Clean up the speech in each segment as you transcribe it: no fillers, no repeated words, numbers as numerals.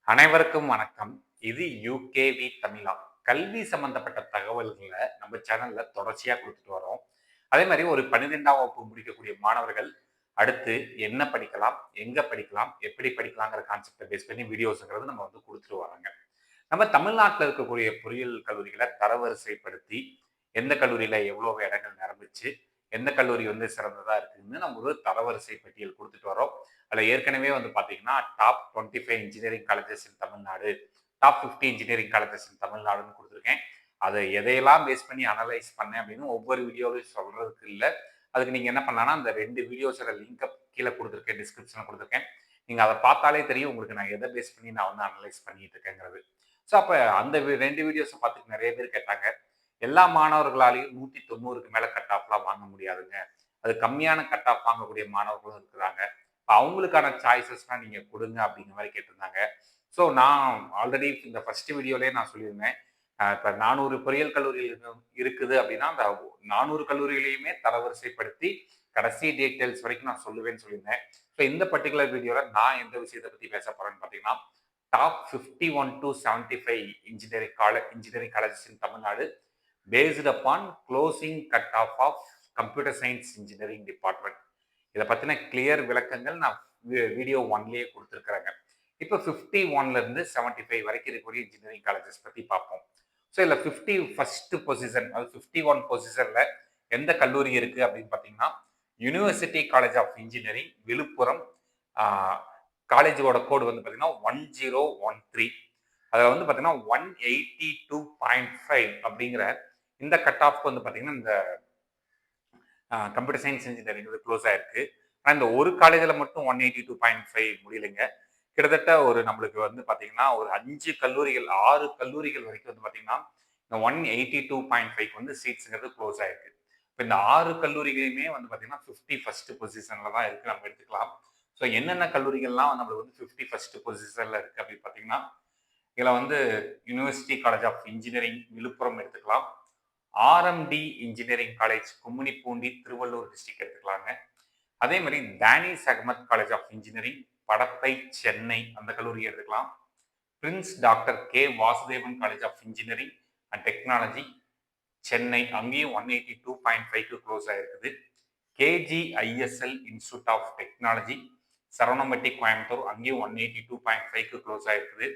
அனைவருக்கும் வணக்கம். இது யூகேவி தமிழா. கல்வி சம்பந்தப்பட்ட தகவல்கள நம்ம சேனல்ல தொடர்ச்சியா குடுத்துட்டு வரோம். அதே மாரி ஒரு 12ஆம் வகுப்பு முடிக்கக்கூடிய மாணவர்கள் அடுத்து என்ன படிக்கலாம்? எங்க படிக்கலாம்? எப்படி படிக்கலாங்கிற கான்செப்ட்ட பேஸ் பண்ணி வீடியோஸ்ங்கிறது நம்ம குடுத்துட்டு வரோங்க. நம்ம தமிழ்நாட்டுல இருக்கக்கூடிய பொறியியல் கல்லூரிகள தரவரிசைப்படுத்தி, எந்த கல்லூரியில எவ்வளவு இடங்கள் நிரம்பிச்சு, எந்த கல்லூரி சிறந்ததா இருக்குன்னு நம்ம ஒரு தரவரிசை பட்டியல் குடுத்துட்டு வரோம். அதுல ஏற்கனவே பார்த்தீங்கன்னா, top 25 engineering colleges in Tamil Nadu, top 50 engineering colleges இன் தமிழ்நாடுன்னு குடுத்துருக்கேன். அத எதையெல்லாம் பேஸ் பண்ணி அனலைஸ் பண்ணேன் அப்படின்னு ஒவ்வொரு வீடியோலயும் சொல்றதுக்கு இல்ல. அதுக்கு நீங்க என்ன பண்ணலாம்னா, அந்த 2 வீடியோஸோட லிங்க கீழ குடுத்துருக்கேன். டிஸ்கிரிப்ஷன்ல குடுத்துருக்கேன். நீங்க அத பார்த்தாலே தெரியும் உங்களுக்கு நான் எத பேஸ் பண்ணி நான் அனலைஸ் பண்ணிட்டு இருக்கேங்கிறது. ஸோ அப்ப அந்த 2 வீடியோஸ பார்த்துட்டு நெறைய பேர் கேட்டாங்க. எல்லா மாணவர்களாலயும் 190க்கு மேல கட் ஆஃப்லாம் வாங்க முடியாதுங்க. அது கம்மியான கட் ஆஃப் வாங்கக்கூடிய மாணவர்களும் இருக்கிறாங்க. அவங்களுக்கான சாய்ஸஸ்லாம் நீங்க குடுங்க அப்படிங்கிற மாரி கேட்டிருந்தாங்க. ஸோ நான் ஆல்ரெடி இந்த ஃபர்ஸ்ட் வீடியோலயே நான் சொல்லியிருந்தேன். இப்ப 400 பொறியியல் கல்லூரிகள் இருக்குது அப்படின்னா, அந்த 400 கல்லூரிகளையுமே தரவரிசைப்படுத்தி கடைசி டீட்டெயில்ஸ் வரைக்கும் நான் சொல்லுவேன்னு சொல்லியிருந்தேன். ஸோ இந்த பர்ட்டிகுலர் வீடியோல நான் எந்த விஷயத்த பத்தி பேச போறேன்னு பார்த்தீங்கன்னா, top 51 to 75 engineering colleges in Tamil Nadu based upon closing cut off of computer science engineering department. இத பத்தின கிளியர் விளக்கங்கள் நான் வீடியோ 1லயே குடுத்துருக்கிறேங்க. இப்ப 51ல இருந்து 75 வரைக்கும் இருக்கக்கூடிய இன்ஜினியரிங் காலேஜஸ் பத்தி பார்ப்போம். ஸோ இதுல 51 பொசிஷன், அதாவது 51 பொசிஷன்ல எந்த கல்லூரி இருக்கு அப்படின்னு பார்த்தீங்கன்னா, university college of engineering Villupuram. காலேஜோட கோடு பார்த்தீங்கன்னா 1013. அதுல பார்த்தீங்கன்னா 182.5 அப்படிங்கிற இந்த கட் ஆஃப் பார்த்தீங்கன்னா, இந்த கம்ப்யூட்டர் சயின்ஸ் இன்ஜினியரிங் க்ளோஸ் ஆயிருக்கு. ஆனால் இந்த ஒரு காலேஜில் மட்டும் 182.5 முடியலைங்க. கிட்டத்தட்ட ஒரு நம்மளுக்கு பார்த்தீங்கன்னா ஒரு 5 கல்லூரிகள் 6 கல்லூரிகள் வரைக்கும் பார்த்தீங்கன்னா இந்த 182.5 சீட்ஸுங்கிறது க்ளோஸ் ஆயிருக்கு. இப்போ இந்த 6 கல்லூரிகளுமே பார்த்தீங்கன்னா 51 பொசிஷன்ல தான் இருக்கு நம்ம எடுத்துக்கலாம். ஸோ என்னென்ன கல்லூரிகள்லாம் நம்மளுக்கு 51 பொசிஷன்ல இருக்கு அப்படின்னு பார்த்தீங்கன்னா, இதில் university college of engineering Villupuram எடுத்துக்கலாம். RMD engineering college Gummidipoondi Thiruvallur district எடுத்துக்கலாங்க. அதே மாதிரி Danish Ahmed college of engineering Padappai Chennai அந்த கல்லூரி எடுத்துக்கலாம். Prince doctor K Vasudevan college of engineering and technology Chennai, அங்கேயும் 182.5க்கு க்ளோஸ் ஆயிருக்குது. KGISL institute of technology Saravanampatti Coimbatore, அங்கேயும் 182.5க்கு க்ளோஸ் ஆயிருக்குது.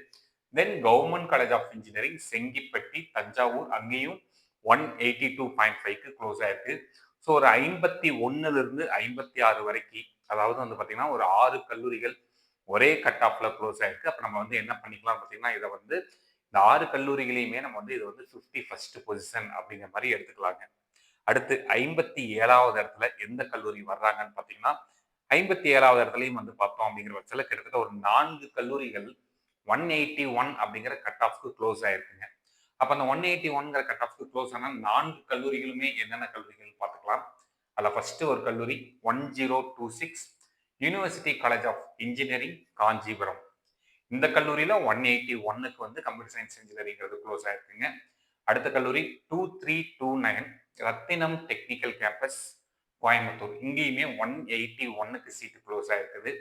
Then government college of engineering Sengipatti Thanjavur, அங்கேயும் 182.5க்கு க்ளோஸ் ஆயிருக்கு. ஸோ ஒரு 51ல இருந்து 56 வரைக்கும், அதாவது பார்த்தீங்கன்னா ஒரு 6 கல்லூரிகள் ஒரே கட் ஆஃப்ல க்ளோஸ் ஆயிருக்கு. அப்ப நம்ம என்ன பண்ணிக்கலாம் பார்த்தீங்கன்னா, இதை இந்த 6 கல்லூரிகளையுமே நம்ம இது 51 பொசிஷன் அப்படிங்கிற மாதிரி எடுத்துக்கலாங்க. அடுத்து 57வது இடத்துல எந்த கல்லூரி வர்றாங்கன்னு பார்த்தீங்கன்னா, 57வது இடத்துலையும் பார்த்தோம் அப்படிங்கிற பட்சத்தில் கிட்டத்தட்ட ஒரு 4 கல்லூரிகள் 181 அப்படிங்கிற கட் ஆஃப்க்கு க்ளோஸ் ஆயிருக்குங்க. அப்ப அந்த 181ங்கிற கட் ஆஃப்க்கு க்ளோஸ் ஆன 4 கல்லூரிகளுமே என்னென்ன கல்லூரிகள் பார்த்துக்கலாம். அதில் ஃபர்ஸ்ட் ஒரு கல்லூரி 1026 university college of engineering Kanchipuram. இந்த கல்லூரியில 181க்கு கம்ப்யூட்டர் சயின்ஸ் இன்ஜினியரிங்கிறது க்ளோஸ் ஆயிருக்குங்க. அடுத்த கல்லூரி 2329 ரத்தினம் டெக்னிக்கல் கேம்பஸ் கோயம்புத்தூர், இங்கேயுமே 181க்கு சீட்டு க்ளோஸ் ஆயிருக்குது.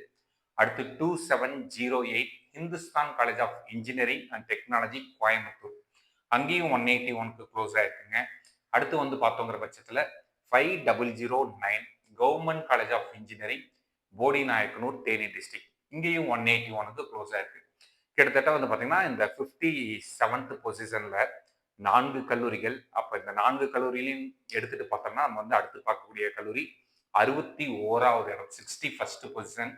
அடுத்து 2708 Hindustan college of engineering and technology Coimbatore, அங்கேயும் 181க்கு க்ளோஸ் ஆயிருக்குங்க. அடுத்து பார்த்தோங்கிற பட்சத்தில் 5009 government college of engineering Bodinayakkanur Theni district, இங்கேயும் 181க்கு க்ளோஸ் ஆயிருக்கு. கிட்டத்தட்ட பார்த்தீங்கன்னா இந்த 57th பொசிஷன்ல 4 கல்லூரிகள். அப்ப இந்த 4 கல்லூரியிலையும் எடுத்துட்டு பார்த்தோம்னா நம்ம அடுத்து பார்க்கக்கூடிய கல்லூரி 61வது இடம் 61st பொசிஷன்.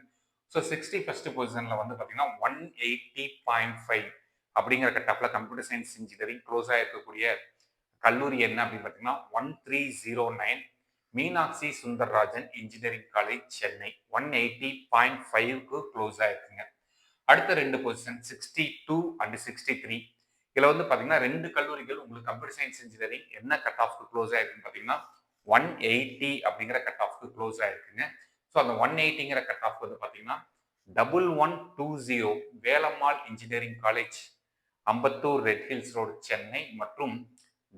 ஸோ 61st பொசிஷன்ல பார்த்தீங்கன்னா 180.5 அப்படிங்கிற cut computer science engineering close ஆயிருக்கக்கூடிய கல்லூரி என்ன அப்படின்னு பார்த்தீங்கன்னா 1309 மீனாட்சி சுந்தரராஜன் இன்ஜினியரிங் காலேஜ் சென்னை, 180.5க்கு க்ளோஸ் ஆயிருக்குங்க. அடுத்த 2 பொசிஷன் 62 அண்ட் 63. இதுல பார்த்தீங்கன்னா 2 கல்லூரிகள் உங்களுக்கு கம்ப்யூட்டர் சயின்ஸ் இன்ஜினியரிங் என்ன கட் ஆஃப்க்கு க்ளோஸ் ஆயிருக்குன்னு பார்த்தீங்கன்னா 180 அப்படிங்கிற கட் ஆஃப்க்கு க்ளோஸ் ஆயிருக்குங்க. ஸோ அந்த 180ங்கிற கட் ஆஃப் பார்த்தீங்கன்னா 1120 Velammal engineering college Ambattur Red Hills road Chennai மற்றும்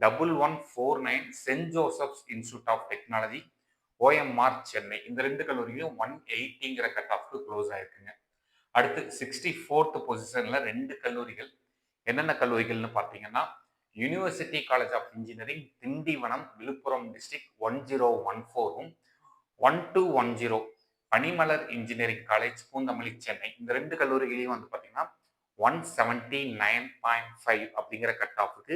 1149 Saint Joseph's institute of technology OMR Chennai, இந்த 2 கல்லூரியிலும் 180ங்கிற கட் ஆஃப்க்கு க்ளோஸ் ஆயிருக்குங்க. அடுத்து 64th பொசிஷன்ல 2 கல்லூரிகள். என்னென்ன கல்லூரிகள்னு பார்த்தீங்கன்னா, university college of engineering Tindivanam, Villupuram district 1014ம், 1210 பனிமலர் இன்ஜினியரிங் காலேஜ் பூந்தமல்லி, சென்னை. இந்த 2 கல்லூரிகளையும் வந்து பார்த்தீங்கன்னா, 179.5 அப்படிங்கிற கட் ஆஃப்க்கு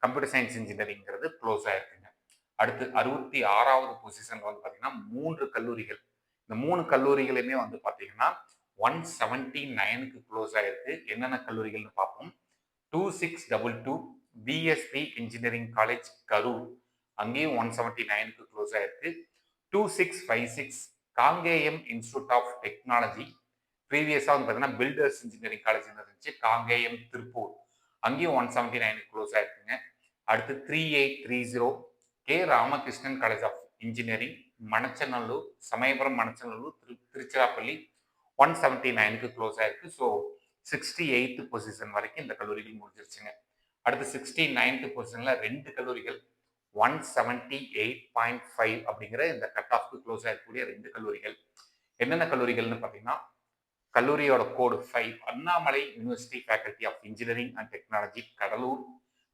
கம்ப்யூட்டர் சயின்ஸ் இன்ஜினியரிங்கிறது க்ளோஸ் ஆயிருக்குங்க. அடுத்து 66வது பொசிஷன்ல வந்து பார்த்தீங்கன்னா 3 கல்லூரிகள். இந்த 3 கல்லூரிகளுமே வந்து பார்த்தீங்கன்னா 179க்கு க்ளோஸ் ஆயிருக்கு. என்னென்ன கல்லூரிகள்னு பார்ப்போம். 2622 பிஎஸ்பி இன்ஜினியரிங் காலேஜ் கரூர், அங்கேயும் 179க்கு க்ளோஸ் ஆயிருக்கு. 2656 காங்கேயம் இன்ஸ்டிடியூட் ஆஃப் டெக்னாலஜி, ப்ரீவியஸாக வந்து பார்த்தீங்கன்னா பில்டர்ஸ் இன்ஜினியரிங் காலேஜ் இருந்துச்சு, காங்கேயம் திருப்பூர், அங்கேயும் 179க்கு க்ளோஸ் ஆயிருக்குங்க. அடுத்து 3830 K Ramakrishnan college of engineering Manachanallur, Samayapuram Manachanallur, Tiruchirappalli 179க்கு க்ளோஸ் ஆயிருக்கு. ஸோ 68th பொசிஷன் வரைக்கும் இந்த கல்லூரிகள் முடிஞ்சிருச்சுங்க. அடுத்து 69th பொசிஷன்ல 2 கல்லூரிகள் 178.5 அப்படிங்கிற இந்த கட் ஆஃப்க்கு க்ளோஸ் ஆகக்கூடிய 2 கல்லூரிகள். என்னென்ன கல்லூரிகள்னு பார்த்தீங்கன்னா, கல்லூரியோட code 5 Annamalai university faculty of engineering and technology Cuddalore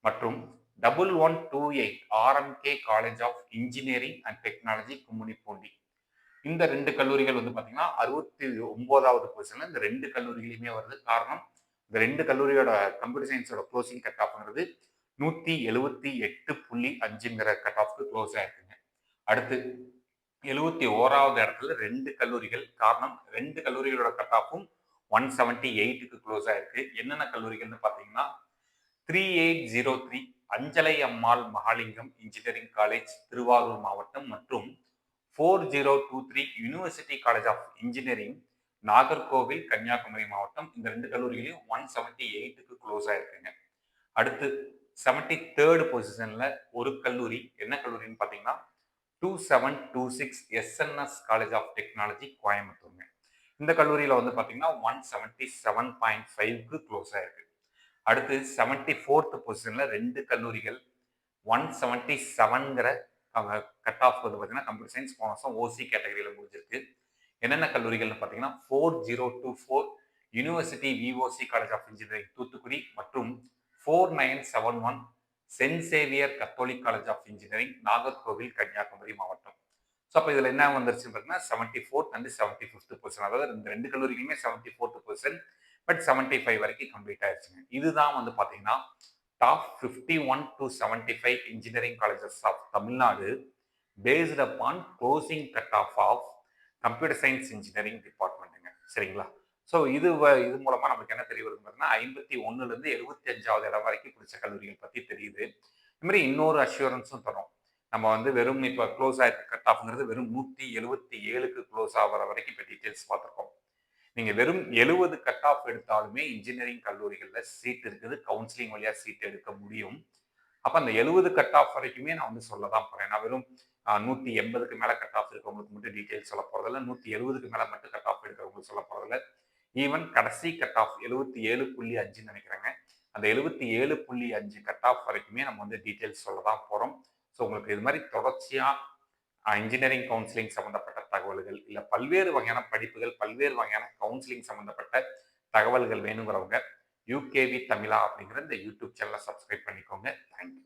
மற்றும் 1128 RMK college of engineering and technology Gummidipoondi. இந்த 2 கல்லூரிகள் வந்து பார்த்தீங்கன்னா 69வது பொசிஷன்ல இந்த 2 கல்லூரிகளுமே வருது. காரணம், இந்த 2 கல்லூரியோட கம்ப்யூட்டர் சயின்ஸோட க்ளோசிங் கட் ஆஃப்ங்கிறது 178.5ங்கிற கட் ஆஃப்க்கு க்ளோஸ் ஆயிருக்குங்க. அடுத்து 71வது இடத்துல 2 கல்லூரிகள். காரணம், 2 கல்லூரிகளோட கட் ஆஃபும் 178க்கு க்ளோஸ் ஆயிருக்கு. என்னென்ன கல்லூரிகள்னு பார்த்தீங்கன்னா 3803 அஞ்சலை அம்மாள் மகாலிங்கம் இன்ஜினியரிங் காலேஜ் திருவாரூர் மாவட்டம் மற்றும் 4023 university college of engineering Nagercoil Kanyakumari மாவட்டம். இந்த 2 கல்லூரிகளையும் 178க்கு க்ளோஸ் ஆயிருக்குங்க. அடுத்து 73rd பொசிஷன்ல ஒரு கல்லூரி. என்ன கல்லூரின்னு பார்த்தீங்கன்னா 2726 எஸ்என்எஸ் காலேஜ் ஆஃப் டெக்னாலஜி கோயம்புத்தூருங்க. இந்த கல்லூரியில் வந்து பார்த்தீங்கன்னா 177.5க்கு க்ளோஸ் ஆயிருக்கு. அடுத்து 74th பொசிஷன்ல 2 கல்லூரிகள் 177ங்கிற கட் ஆஃப் வந்து பார்த்தீங்கன்னா கம்ப்யூட்டர் சயின்ஸ் போன வருஷம் ஓசி கேட்டகரியில் முடிஞ்சிருக்கு. என்னென்ன கல்லூரிகள்னு பார்த்தீங்கன்னா 4024 university VOC college of engineering Thoothukudi மற்றும் 4971 Saint Xavier Catholic college of engineering Nagercoil Kanyakumari மாவட்டம். ஸோ அப்போ இதில் என்ன வந்துருச்சுன்னு பார்த்தீங்கன்னா 74th அண்ட் 75th பொசிஷன், அதாவது இந்த 2 கல்லூரிகளுமே 74th பொசிஷன், பட் 75 வரைக்கும் கம்ப்ளீட் ஆயிடுச்சுங்க. இதுதான் வந்து பார்த்தீங்கன்னா top 51 to 75 engineering colleges of Tamil Nadu based upon closing cut off of computer science engineering டிபார்ட்மெண்ட்டுங்க. சரிங்களா? ஸோ இது மூலமா நமக்கு என்ன தெரிய வருது பார்த்தீங்கன்னா 51லேருந்து 75வது இடம் வரைக்கும் பிடிச்ச கல்லூரிகள் பற்றி தெரியுது. இது மாதிரி இன்னொரு அஷூரன்ஸும் தரும். நம்ம வந்து வெறும் இப்போ க்ளோஸ் ஆகிருக்க கட் ஆஃப்ங்கிறது வெறும் 177க்கு க்ளோஸ் ஆகிற வரைக்கும் இப்போ டீட்டெயில்ஸ் பார்த்துருக்கோம். நீங்கள் வெறும் 70 கட் ஆஃப் எடுத்தாலுமே இன்ஜினியரிங் கல்லூரிகளில் சீட் இருக்குது, கவுன்சிலிங் வழியாக சீட் எடுக்க முடியும். அப்போ அந்த 70 கட் ஆஃப் வரைக்குமே நான் வந்து சொல்ல தான் போகிறேன். நான் வெறும் 180க்கு மேலே கட் ஆஃப் இருக்கவங்களுக்கு மட்டும் டீட்டெயில்ஸ் சொல்ல போகிறதில்ல, 170க்கு மேலே மட்டும் கட் ஆஃப் எடுக்கிறவங்களுக்கு சொல்ல போகிறதில்ல. ஈவன் கடைசி கட் ஆஃப் 77.5 நினைக்கிறேங்க, அந்த 77.5 கட் ஆஃப் வரைக்குமே நம்ம வந்து டீட்டெயில்ஸ் சொல்ல தான் போகிறோம். ஸோ உங்களுக்கு இது மாதிரி தொடர்ச்சியாக இன்ஜினியரிங் கவுன்சிலிங் சம்மந்தப்பட்ட தகவல்கள், இல்லை பல்வேறு வகையான படிப்புகள், பல்வேறு வகையான கவுன்சிலிங் சம்மந்தப்பட்ட தகவல்கள் வேணுங்கிறவங்க யூகேவி தமிழா அப்படிங்கிற இந்த யூடியூப் சேனலை சப்ஸ்கிரைப் பண்ணிக்கோங்க. தேங்க்யூ.